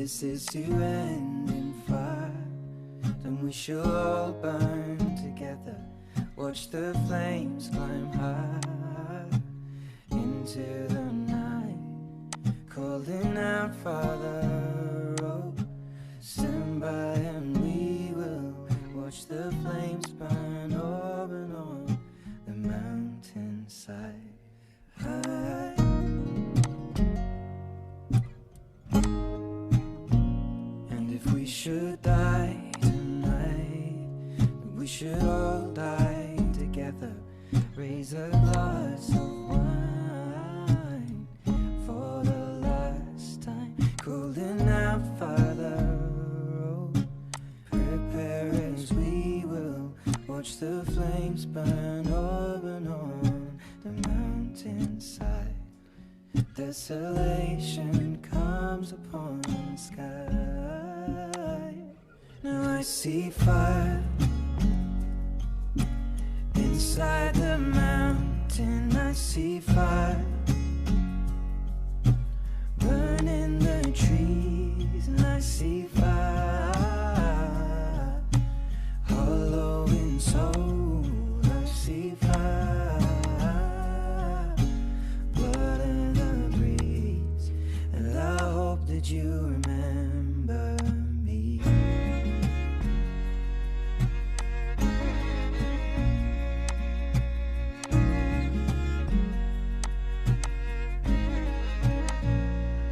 this is to end in fire, then we shall all burn together. Watch the flames climb high into the night, calling out, Father, oh, stand by and we will watch the flames burn over and on the mountainside. And if we should die tonight, we should all die together. Raise a glass of wine for the last time, calling out, Father, oh, prepare as we will watch the flames burn over and on the mountainside. Desolation comes upon the sky. Now I see fire inside the mountain. I see fire burning the trees, and I see fire hollow in soul. I see fire, blood in the breeze, and I hope that you remember me.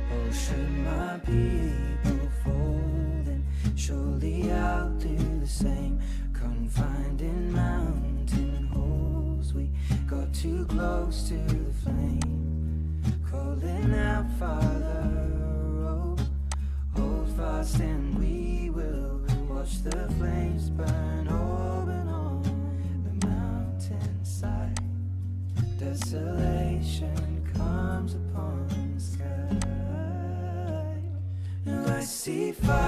Oh, should my people fall, then surely I'll do the same. Confined in mountain holes, we got too close to the flame, calling out, Father, oh, hold fast and we will watch the flames burn over and on the mountainside. Desolation comes upon the sky. Now I see fire